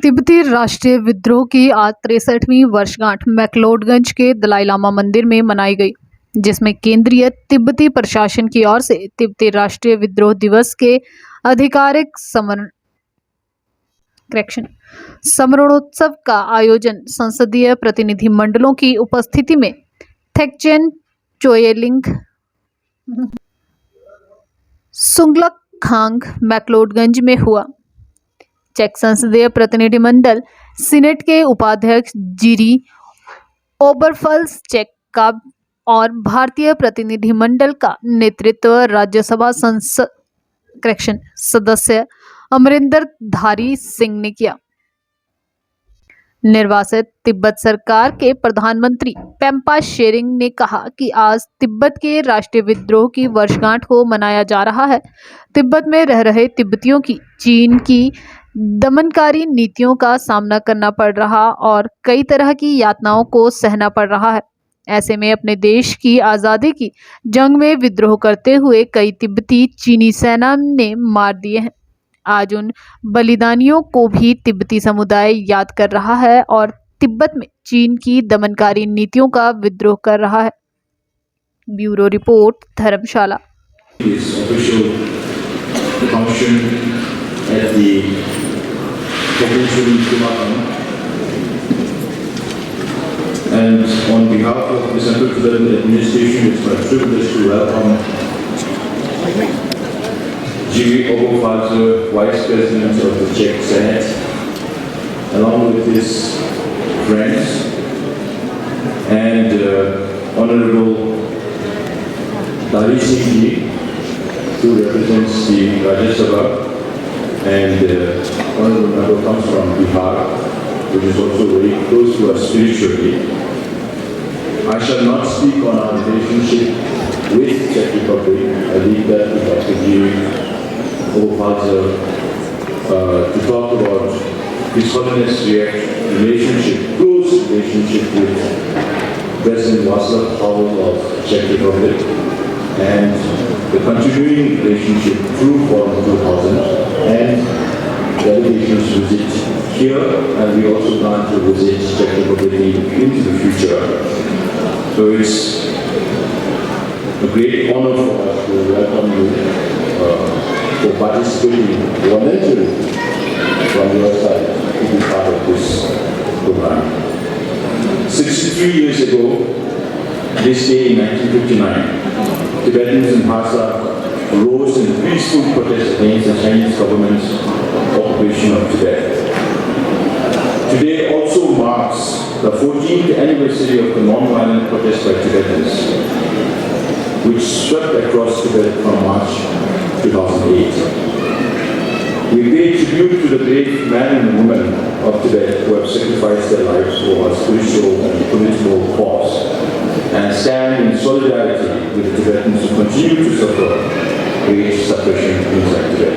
तिब्बती राष्ट्रीय विद्रोह की आज 63वीं वर्षगांठ मैक्लोडगंज के दलाई लामा मंदिर में मनाई गई, जिसमें केंद्रीय तिब्बती प्रशासन की ओर से तिब्बती राष्ट्रीय विद्रोह दिवस के आधिकारिक स्मरणोत्सव का आयोजन संसदीय प्रतिनिधि मंडलों की उपस्थिति में थेक्चेन चोयेलिंग सुंगलक खांग मैक्लोडगंज में हुआ। चेक संसदीय प्रतिनिधिमंडल सीनेट के उपाध्यक्ष जीरी ओबरफल्स चेक का और भारतीय प्रतिनिधिमंडल का नेतृत्व राज्यसभा सदस्य अमरिंदर धारी सिंह ने किया। निर्वासित तिब्बत सरकार के प्रधानमंत्री पेम्पा शेरिंग ने कहा कि आज तिब्बत के राष्ट्रीय विद्रोह की वर्षगांठ को मनाया जा रहा है। तिब्बत में रह रहे तिब्बतियों की चीन की दमनकारी नीतियों का सामना करना पड़ रहा और कई तरह की यातनाओं को सहना पड़ रहा है। ऐसे में अपने देश की आज़ादी की जंग में विद्रोह करते हुए कई तिब्बती चीनी सेना ने मार दिए हैं। आज उन बलिदानियों को भी तिब्बती समुदाय याद कर रहा है और तिब्बत में चीन की दमनकारी नीतियों का विद्रोह कर रहा है। Bureau report, Dharamshala. And on behalf of the Central Tibetan Administration, it's my privilege to welcome Jiri Oberpfalzer, Vice President of the Czech Senate, along with his friends, and Honorable Dari Singh Ji, who represents the Rajya Sabha, and Honorable member comes from Bihar, which is also very close to us spiritually. I shall not speak on our relationship with Czech Republic. I leave that to Dr. Jiri Oberpfalzer to talk about His Holiness' relationship, close relationship with President Václav Havel of Czech Republic, and the continuing relationship through Forum 2000 and delegations visit here, and we also plan to visit Czech Republic into the future. So it's a great honor for us to welcome you for participating voluntarily from your side to be part of this program. 63 years ago, this day in 1959, Tibetans in Lhasa rose in peaceful protest against the Chinese government's occupation of Tibet. Today also marks the 14th anniversary of the non-violent protest by Tibetans, which swept across Tibet from March 2008. We pay tribute to the brave men and women of Tibet who have sacrificed their lives for our spiritual and political cause, and stand in solidarity with the Tibetans who continue to suffer great suppression inside Tibet.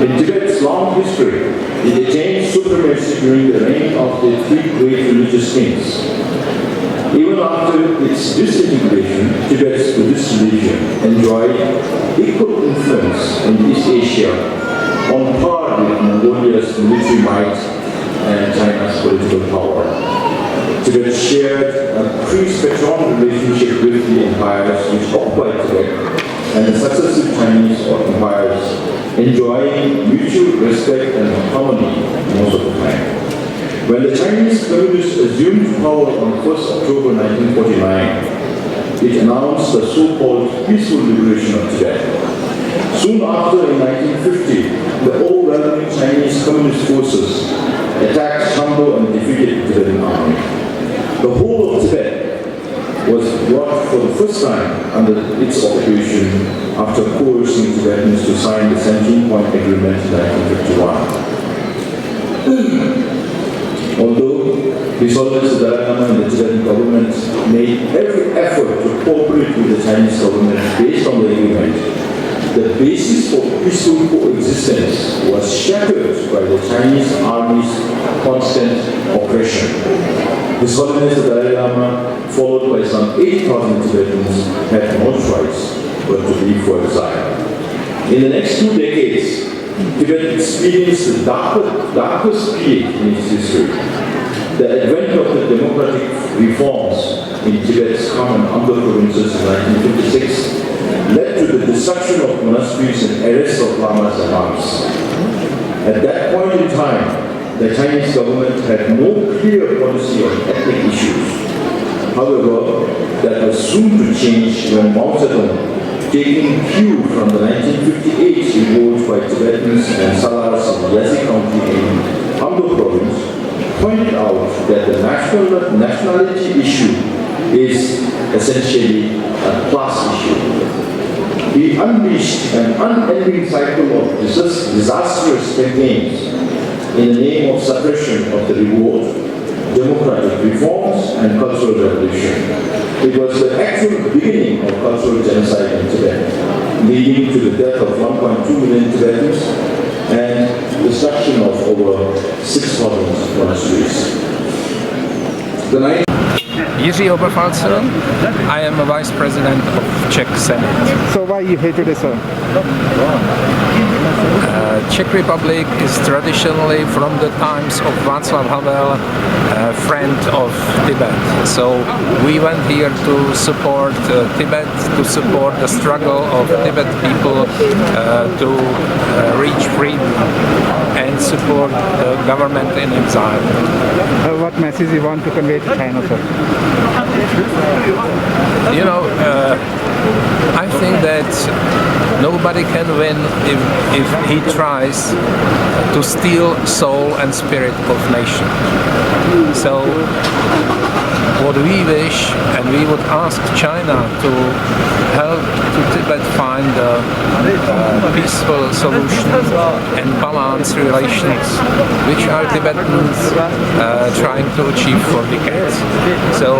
In Tibet's long history, it attained supremacy during the reign of the three great religious kings. Even after its disintegration, Tibet's Buddhist religion enjoyed equal influence in East Asia, on par with Mongolia's military might and China's political power. Tibet shared a pre-Spetron relationship with the empires which occupied Tibet and the successive Chinese empires, enjoying mutual respect and harmony most of the time. When the Chinese communists assumed power on 1st October 1949, it announced the so-called peaceful liberation of Tibet. Soon after, in 1950, the overwhelming Chinese communist forces attacked Shambo and defeated the Tibetan army. The whole of Tibet was brought for the first time under its occupation after coercing Tibetans to sign the 17-point agreement in 1951. Although His Holiness the Dalai Lama and the Tibetan government made every effort to cooperate with the Chinese government based on the agreement, the basis for peaceful coexistence was shattered by the Chinese army's constant oppression. His Holiness the Dalai Lama, followed by some 8,000 Tibetans, had no choice but to leave for exile. In the next 2 decades, Tibet experienced the darkest period in its history. The advent of the democratic reforms in Tibet's common Amdo provinces in 1956 led to the destruction of monasteries and arrest of lamas and monks. At that point in time, the Chinese government had no clear policy on ethnic issues. However, that was soon to change when Mao Zedong, taking cue from the 1958 revolt by Tibetans and Salars in Yazid County in Amdo province, pointed out that the nationality issue is essentially a class issue. He unleashed an unending cycle of disastrous campaigns in the name of suppression of the revolt, democratic reforms, and cultural revolution. It was the actual beginning of cultural genocide in Tibet, leading to the death of 1.2 million Tibetans and destruction of over 6,000 monasteries. Jiří Oberfalzer. I am a vice president of Czech Senate. So why you here today, sir? Czech Republic is traditionally from the times of Václav Havel, a friend of Tibet. So we went here to support Tibet, to support the struggle of Tibet people to reach freedom and support the government in exile. What message you want to convey to China, sir? You know, I think that nobody can win if he tries to steal soul and spirit of nation. So what we wish, and we would ask China to help to Tibet find a peaceful solution and balance relations, which are Tibetans trying to achieve for decades. So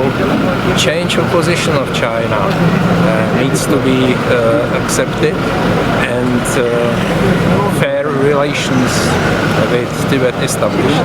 change of position of China needs to be accepted, and fair relations with Tibet established.